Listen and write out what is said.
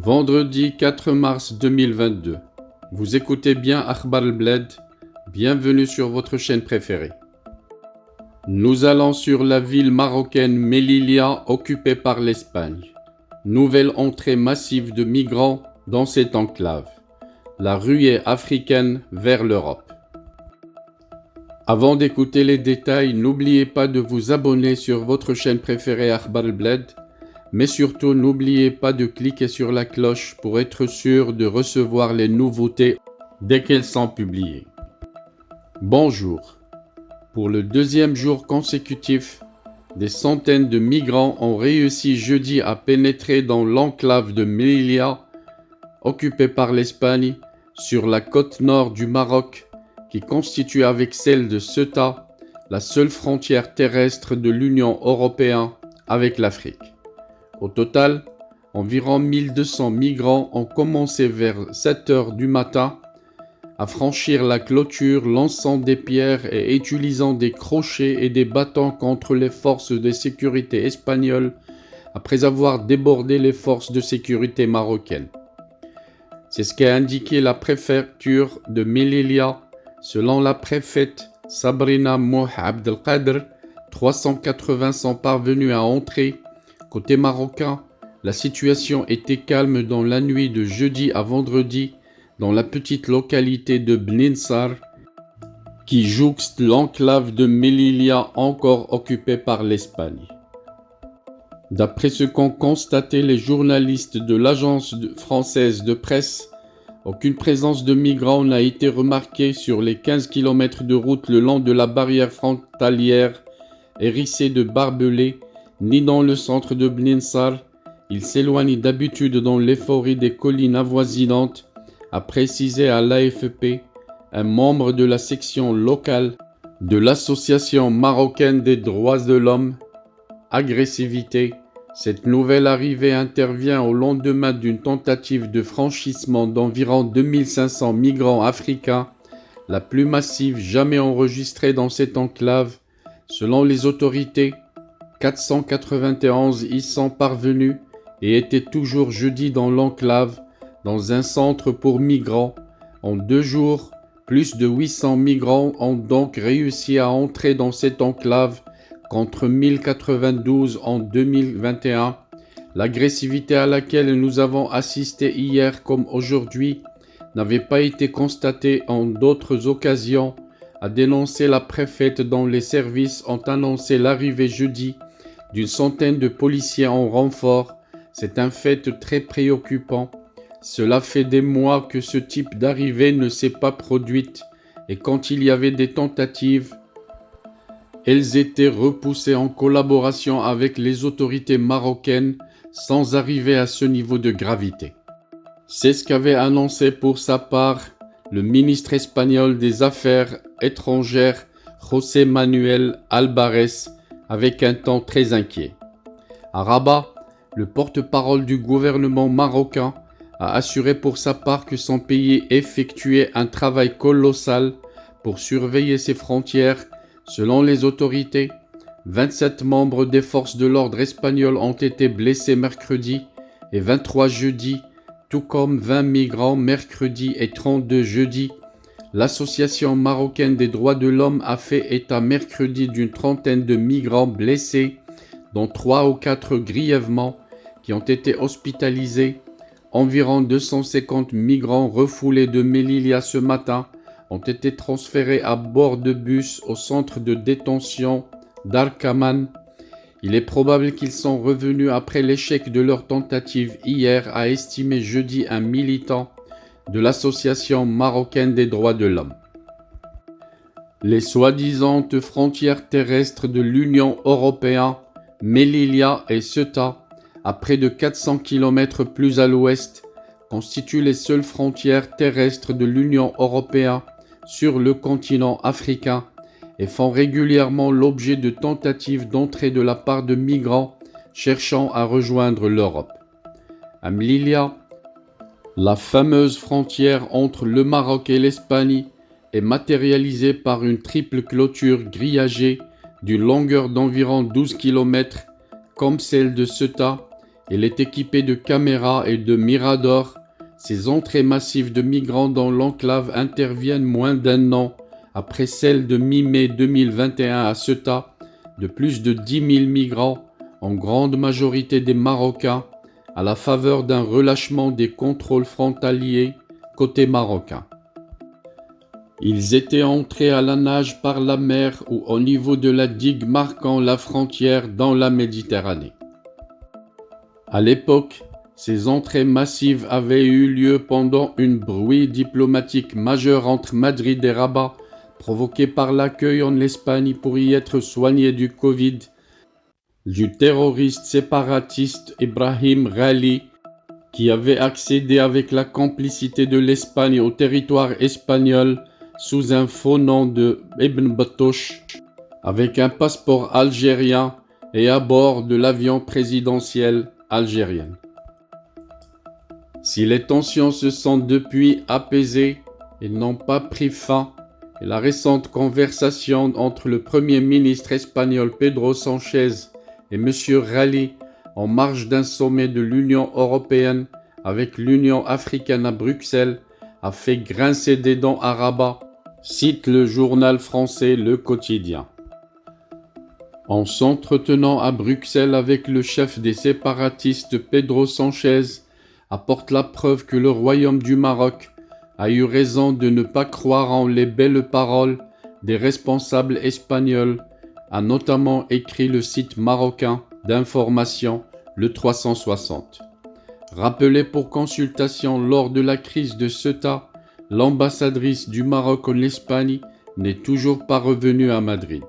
Vendredi 4 mars 2022. Vous écoutez bien Akhbar al-Bled. Bienvenue sur votre chaîne préférée. Nous allons sur la ville marocaine Melilla occupée par l'Espagne. Nouvelle entrée massive de migrants dans cette enclave. La ruée africaine vers l'Europe. Avant d'écouter les détails, n'oubliez pas de vous abonner sur votre chaîne préférée Akhbar al-Bled. Mais surtout, n'oubliez pas de cliquer sur la cloche pour être sûr de recevoir les nouveautés dès qu'elles sont publiées. Bonjour. Pour le deuxième jour consécutif, des centaines de migrants ont réussi jeudi à pénétrer dans l'enclave de Melilla, occupée par l'Espagne, sur la côte nord du Maroc, qui constitue avec celle de Ceuta la seule frontière terrestre de l'Union européenne avec l'Afrique. Au total, environ 1200 migrants ont commencé vers 7 heures du matin à franchir la clôture, lançant des pierres et utilisant des crochets et des bâtons contre les forces de sécurité espagnoles après avoir débordé les forces de sécurité marocaines. C'est ce qu'a indiqué la préfecture de Melilla. Selon la préfète Sabrina Mouh Abdelkader, 380 sont parvenus à entrer. Côté marocain, la situation était calme dans la nuit de jeudi à vendredi dans la petite localité de Bninsar qui jouxte l'enclave de Melilla encore occupée par l'Espagne. D'après ce qu'ont constaté les journalistes de l'agence française de presse, aucune présence de migrants n'a été remarquée sur les 15 km de route le long de la barrière frontalière hérissée de barbelés, ni dans le centre de Bninsar. Il s'éloigne d'habitude dans l'euphorie des collines avoisinantes, a précisé à l'AFP un membre de la section locale de l'Association marocaine des droits de l'homme. Agressivité. Cette nouvelle arrivée intervient au lendemain d'une tentative de franchissement d'environ 2500 migrants africains, la plus massive jamais enregistrée dans cette enclave. Selon les autorités, 491 y sont parvenus et étaient toujours jeudi dans l'enclave, dans un centre pour migrants. En 2 jours, plus de 800 migrants ont donc réussi à entrer dans cette enclave, contre 1092 en 2021. L'agressivité à laquelle nous avons assisté hier comme aujourd'hui n'avait pas été constatée en d'autres occasions, a dénoncé la préfète dont les services ont annoncé l'arrivée jeudi d'une centaine de policiers en renfort. C'est un fait très préoccupant. Cela fait des mois que ce type d'arrivée ne s'est pas produite et quand il y avait des tentatives, elles étaient repoussées en collaboration avec les autorités marocaines sans arriver à ce niveau de gravité. C'est ce qu'avait annoncé pour sa part le ministre espagnol des Affaires étrangères José Manuel Álvarez avec un ton très inquiet. À Rabat, le porte-parole du gouvernement marocain a assuré pour sa part que son pays effectuait un travail colossal pour surveiller ses frontières. Selon les autorités, 27 membres des forces de l'ordre espagnoles ont été blessés mercredi et 23 jeudi, tout comme 20 migrants mercredi et 32 jeudi. L'Association marocaine des droits de l'homme a fait état mercredi d'une trentaine de migrants blessés, dont 3 ou 4 grièvement, qui ont été hospitalisés. Environ 250 migrants refoulés de Melilla ce matin ont été transférés à bord de bus au centre de détention d'Arkaman. Il est probable qu'ils sont revenus après l'échec de leur tentative hier, a estimé jeudi un militant de l'Association marocaine des droits de l'homme. Les soi-disant frontières terrestres de l'Union européenne, Melilla et Ceuta, à près de 400 km plus à l'ouest, constituent les seules frontières terrestres de l'Union européenne sur le continent africain et font régulièrement l'objet de tentatives d'entrée de la part de migrants cherchant à rejoindre l'Europe. À Melilla, la fameuse frontière entre le Maroc et l'Espagne est matérialisée par une triple clôture grillagée d'une longueur d'environ 12 km, comme celle de Ceuta, Elle est équipée de caméras et de miradors. Ces entrées massives de migrants dans l'enclave interviennent moins d'un an après celle de mi-mai 2021 à Ceuta, de plus de 10 000 migrants, en grande majorité des Marocains, à la faveur d'un relâchement des contrôles frontaliers côté marocain. Ils étaient entrés à la nage par la mer ou au niveau de la digue marquant la frontière dans la Méditerranée. À l'époque, ces entrées massives avaient eu lieu pendant une bruit diplomatique majeur entre Madrid et Rabat, provoqué par l'accueil en Espagne pour y être soigné du Covid, du terroriste séparatiste Ibrahim Ghali, qui avait accédé avec la complicité de l'Espagne au territoire espagnol sous un faux nom de Ibn Battush, avec un passeport algérien et à bord de l'avion présidentiel algérien. Si les tensions se sont depuis apaisées et n'ont pas pris fin, et la récente conversation entre le Premier ministre espagnol Pedro Sánchez et M. Ghali en marge d'un sommet de l'Union européenne avec l'Union africaine à Bruxelles a fait grincer des dents à Rabat, cite le journal français Le Quotidien. En s'entretenant à Bruxelles avec le chef des séparatistes Pedro Sánchez, apporte la preuve que le Royaume du Maroc a eu raison de ne pas croire en les belles paroles des responsables espagnols, a notamment écrit le site marocain d'information Le 360. Rappelé pour consultation lors de la crise de Ceuta, l'ambassadrice du Maroc en Espagne n'est toujours pas revenue à Madrid.